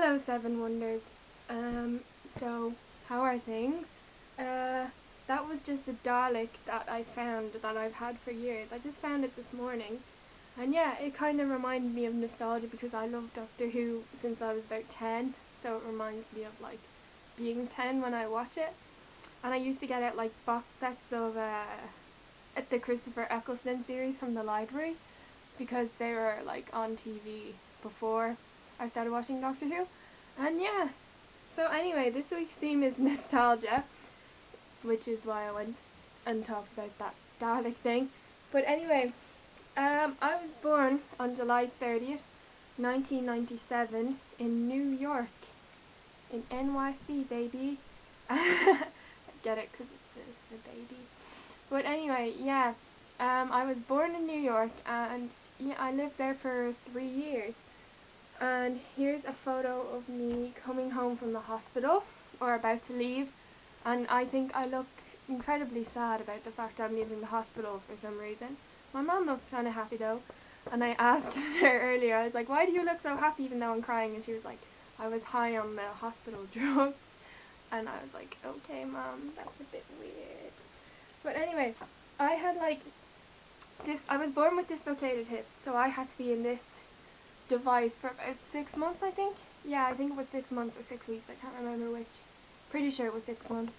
Hello, Seven Wonders. So how are things? That was just a Dalek that I found that I've had for years. I just found it this morning. And yeah, it kind of reminded me of nostalgia because I loved Doctor Who since I was about 10. So it reminds me of like being 10 when I watch it. And I used to get out like box sets of the Christopher Eccleston series from the library because they were like on TV before I started watching Doctor Who. And yeah, so anyway, this week's theme is nostalgia, which is why I went and talked about that Dalek thing. But anyway, I was born on July 30th, 1997 in New York, in NYC, baby. I get it because it's a baby. But anyway, yeah, I was born in New York and yeah, I lived there for 3 years. And here's a photo of me coming home from the hospital or about to leave, and I think I look incredibly sad about the fact I'm leaving the hospital for some reason. My mom looks kind of happy though, and I asked her earlier, I was like, why do you look so happy even though I'm crying? And she was like, I was high on the hospital drugs. And I was like, okay mom, that's a bit weird. But anyway, I had like I was born with dislocated hips, so I had to be in this device for about 6 months, I think. Yeah, I think it was 6 months or 6 weeks, I can't remember which. Pretty sure it was 6 months.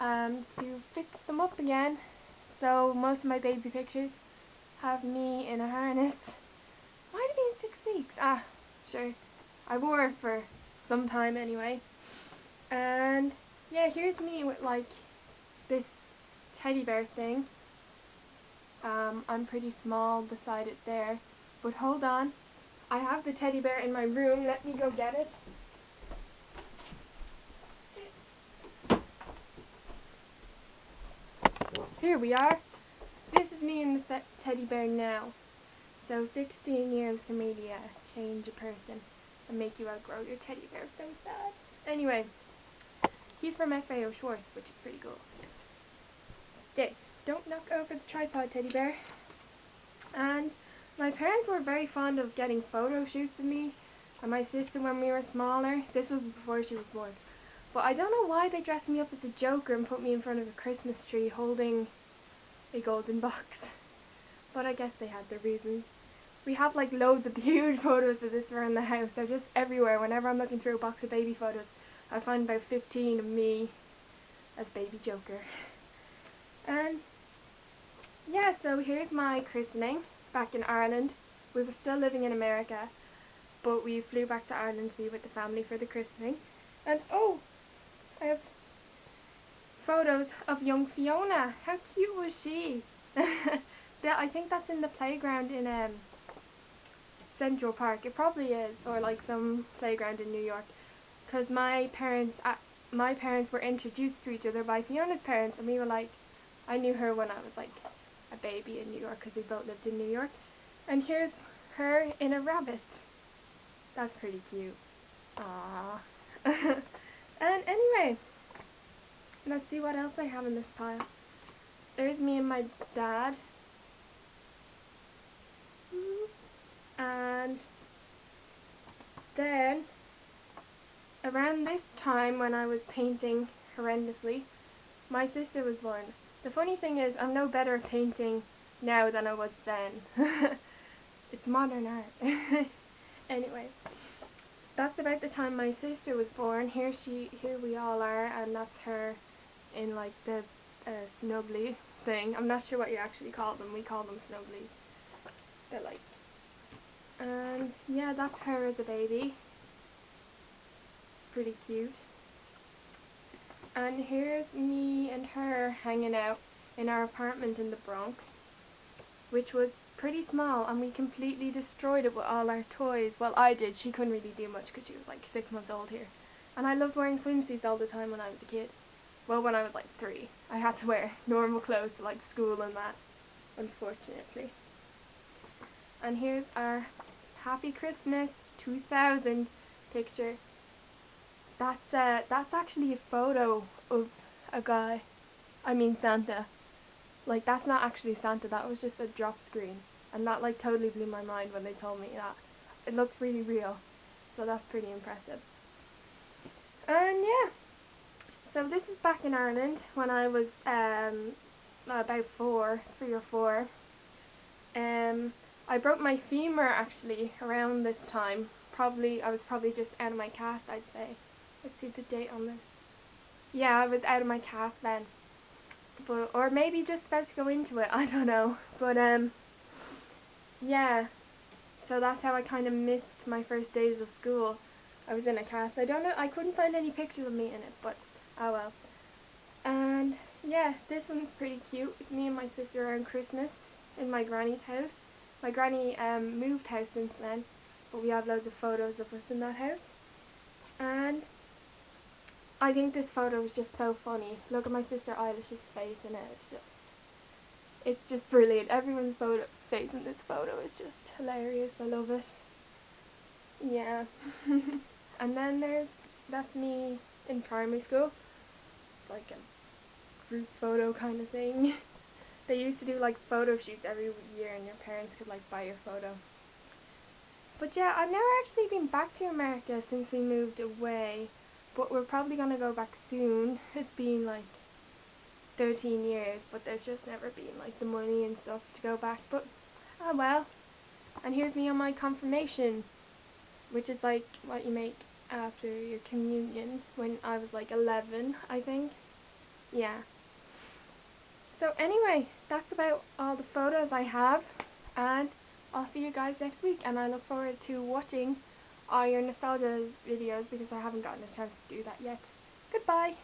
To fix them up again. So most of my baby pictures have me in a harness. Might have been 6 weeks. Ah, sure. I wore it for some time anyway. And yeah, here's me with like this teddy bear thing. I'm pretty small beside it there. But hold on. I have the teddy bear in my room. Let me go get it. Here we are. This is me and the teddy bear now. So 16 years can really change a person and make you outgrow your teddy bear so sad. Anyway, he's from FAO Schwartz, which is pretty cool. Stay. Don't knock over the tripod, teddy bear. And my parents were very fond of getting photo shoots of me and my sister when we were smaller. This was before she was born. But I don't know why they dressed me up as a Joker and put me in front of a Christmas tree holding a golden box. But I guess they had their reasons. We have like loads of huge photos of this around the house. They're just everywhere. Whenever I'm looking through a box of baby photos, I find about 15 of me as baby Joker. And yeah, so here's my christening back in Ireland. We were still living in America, but we flew back to Ireland to be with the family for the christening. And oh, I have photos of young Fiona. How cute was she? I think that's in the playground in Central Park. It probably is, or like some playground in New York. Because my parents were introduced to each other by Fiona's parents, and we were like, I knew her when I was like a baby in New York because we both lived in New York. And here's her in a rabbit. That's pretty cute. Aww. And anyway, let's see what else I have in this pile. There's me and my dad. And then, around this time when I was painting horrendously, my sister was born. The funny thing is, I'm no better at painting now than I was then. It's modern art. Anyway, that's about the time my sister was born. Here we all are, and that's her in like the snuggly thing. I'm not sure what you actually call them. We call them snugglies. They're like, and yeah, that's her as a baby. Pretty cute. And here's me and her hanging out in our apartment in the Bronx, which was pretty small, and we completely destroyed it with all our toys. Well, I did. She couldn't really do much because she was like 6 months old here. And I loved wearing swimsuits all the time when I was a kid. Well, when I was like 3. I had to wear normal clothes to like school and that, unfortunately. And here's our Happy Christmas 2000 picture. That's actually a photo of a guy. I mean Santa. Like, that's not actually Santa, that was just a drop screen. And that like totally blew my mind when they told me that. It looks really real. so that's pretty impressive. And yeah, so this is back in Ireland when I was about 3 or 4. I broke my femur actually around this time. I was probably just out of my cast, I'd say. Let's see the date on this. Yeah, I was out of my cast then. But, or maybe just about to go into it, I don't know. But yeah, so that's how I kind of missed my first days of school. I was in a cast. I don't know, I couldn't find any pictures of me in it, but oh well. And yeah, this one's pretty cute. It's me and my sister around Christmas in my granny's house. My granny moved house since then, but we have loads of photos of us in that house. And I think this photo is just so funny. Look at my sister Eilish's face in it. It's just brilliant. Everyone's face in this photo is just hilarious. I love it. Yeah. And then that's me in primary school. Like a group photo kind of thing. They used to do like photo shoots every year and your parents could like buy your photo. But yeah, I've never actually been back to America since we moved away, but we're probably gonna go back soon. It's been like 13 years, but there's just never been like the money and stuff to go back, but oh well. And here's me on my confirmation, which is like what you make after your communion, when I was like 11, I think. Yeah. So anyway, that's about all the photos I have, and I'll see you guys next week, and I look forward to watching all your nostalgia videos because I haven't gotten a chance to do that yet. Goodbye!